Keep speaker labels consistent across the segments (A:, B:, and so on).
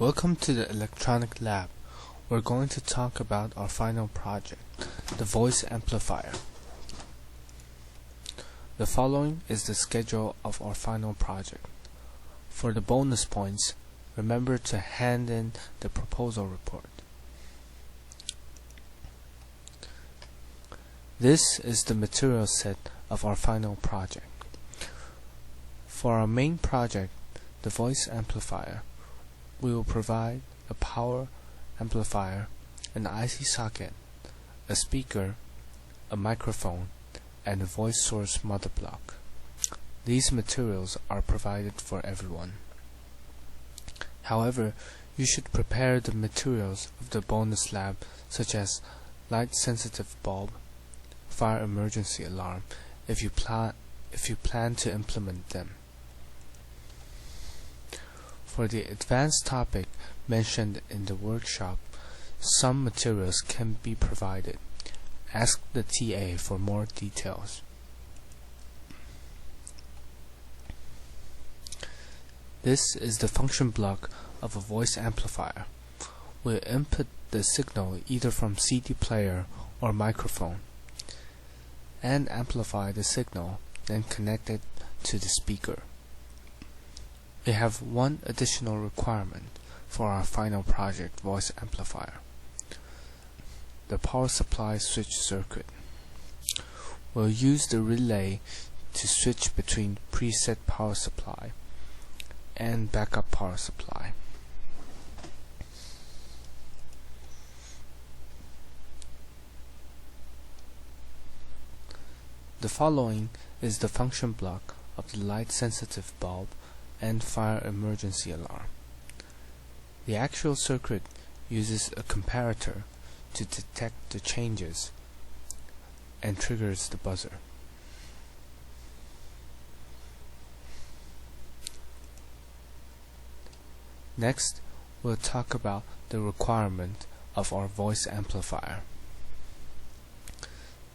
A: Welcome to the electronic lab. We're going to talk about our final project, the voice amplifier. The following is the schedule of our final project. For the bonus points, remember to hand in the proposal report. This is the material set of our final project. For our main project, the voice amplifier, we will provide a power amplifier, an IC socket, a speaker, a microphone, and a voice source mother block. These materials are provided for everyone. However, you should prepare the materials of the bonus lab such as light-sensitive bulb, fire emergency alarm if you plan to implement them. For the advanced topic mentioned in the workshop, some materials can be provided. Ask the TA for more details. This is the function block of a voice amplifier. We'll input the signal either from CD player or microphone and amplify the signal, then connect it to the speaker. We have one additional requirement for our final project voice amplifier: the power supply switch circuit. We'll use the relay to switch between preset power supply and backup power supply. The following is the function block of the light-sensitive bulb and fire emergency alarm. The actual circuit uses a comparator to detect the changes and triggers the buzzer. Next, we'll talk about the requirement of our voice amplifier.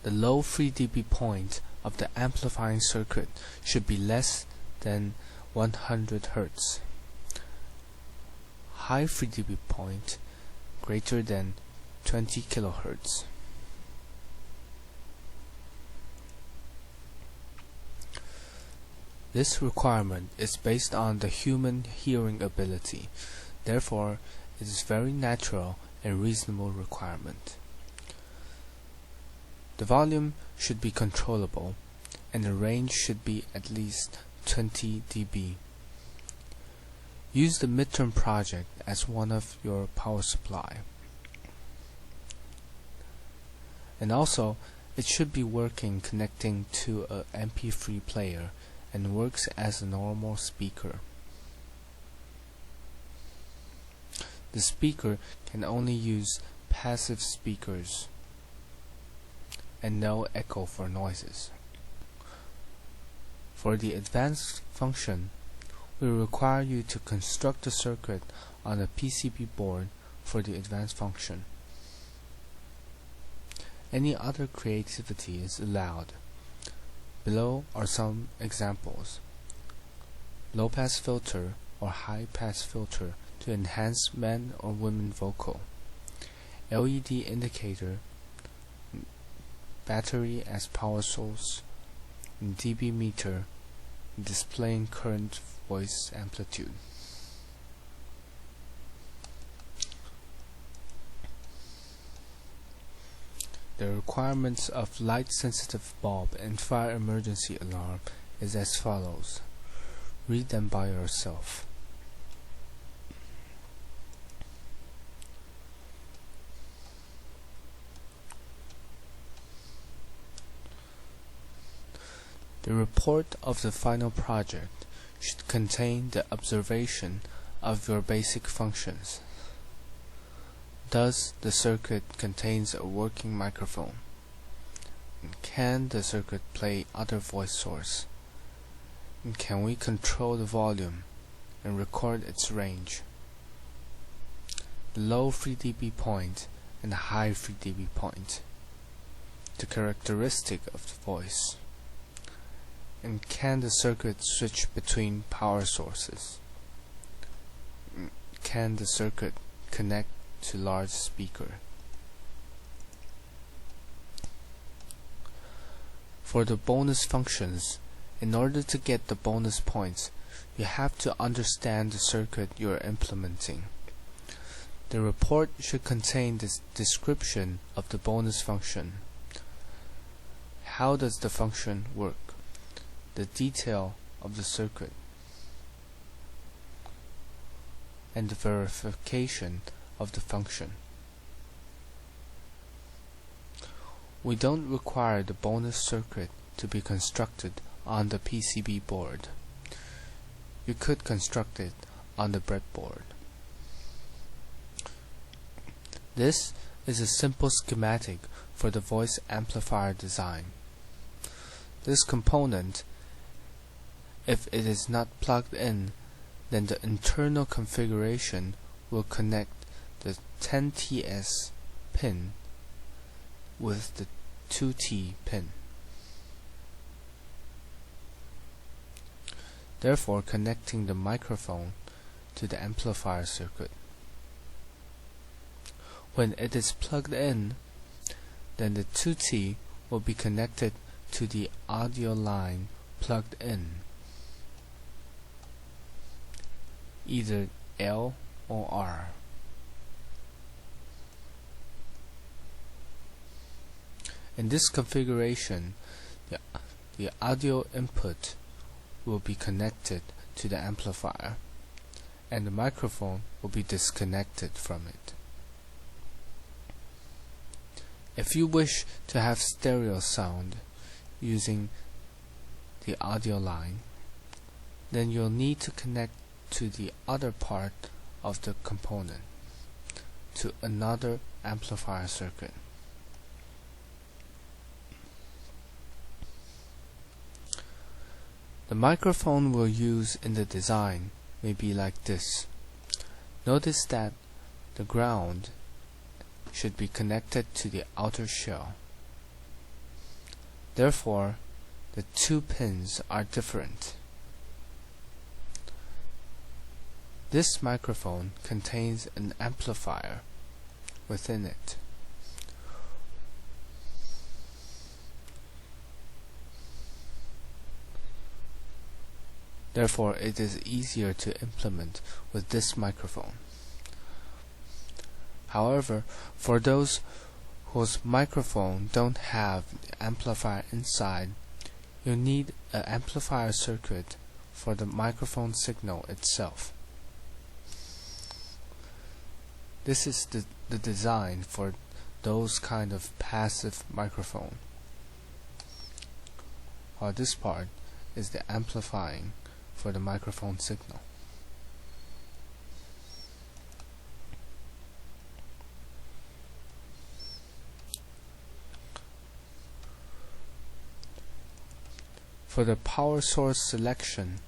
A: The low 3 dB point of the amplifying circuit should be less than 100 Hz. High 3 dB point greater than 20 kHz. This requirement is based on the human hearing ability. Therefore, it is very natural and reasonable requirement. The volume should be controllable, and the range should be at least 20 dB. Use the midterm project as one of your power supply. And also, it should be working connecting to a MP3 player and works as a normal speaker. The speaker can only use passive speakers and no echo for noises. For the advanced function, we require you to construct a circuit on a PCB board for the advanced function. Any other creativity is allowed. Below are some examples: low-pass filter or high-pass filter to enhance man or women vocal, LED indicator, battery as power source, and dB meter displaying current voice amplitude. The requirements of light-sensitive bulb and fire emergency alarm is as follows. Read them by yourself. The report of the final project should contain the observation of your basic functions. Does the circuit contains a working microphone? Can the circuit play other voice source? And can we control the volume and record its range? The low 3 dB point and the high 3 dB point. The characteristic of the voice. And can the circuit switch between power sources? can the circuit connect to large speaker. For the bonus functions, in order to get the bonus points, you have to understand the circuit you are implementing. The report should contain this description of the bonus function. How does the function work? The detail of the circuit, and the verification of the function. We don't require the bonus circuit to be constructed on the PCB board. You could construct it on the breadboard. This is a simple schematic for the voice amplifier design. This component, if it is not plugged in, then the internal configuration will connect the 10TS pin with the 2T pin, therefore connecting the microphone to the amplifier circuit. When it is plugged in, then the 2T will be connected to the audio line plugged in, either L or R. In this configuration, the audio input will be connected to the amplifier, and the microphone will be disconnected from it. If you wish to have stereo sound using the audio line, then you'll need to connect to the other part of the component, to another amplifier circuit. The microphone we'll use in the design may be like this. Notice that the ground should be connected to the outer shell. Therefore, the two pins are different. This microphone contains an amplifier within it. Therefore, it is easier to implement with this microphone. However, for those whose microphone don't have the amplifier inside, you need an amplifier circuit for the microphone signal itself. This is the design for those kind of passive microphone, while this part is the amplifying for the microphone signal. For the power source selection,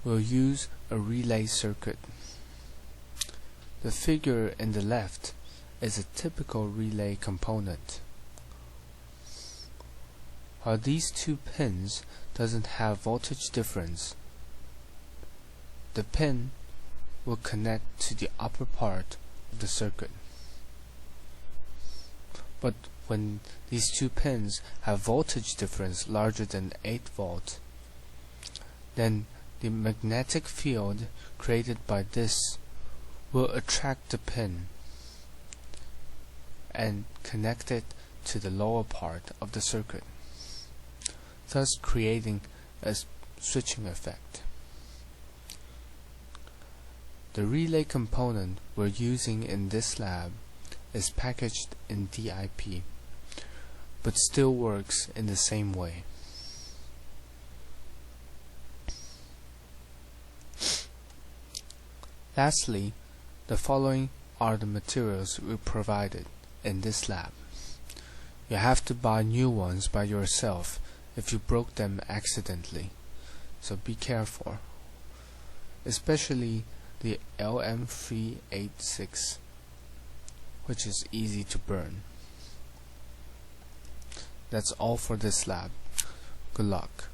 A: we'll use a relay circuit. The figure in the left is a typical relay component. While these two pins doesn't have voltage difference, the pin will connect to the upper part of the circuit. But when these two pins have voltage difference larger than 8 volt, then the magnetic field created by this will attract the pin and connect it to the lower part of the circuit, thus creating a switching effect. The relay component we're using in this lab is packaged in DIP, but still works in the same way. Lastly, the following are the materials we provided in this lab. You have to buy new ones by yourself if you broke them accidentally, so be careful, especially the LM386, which is easy to burn. That's all for this lab. Good luck.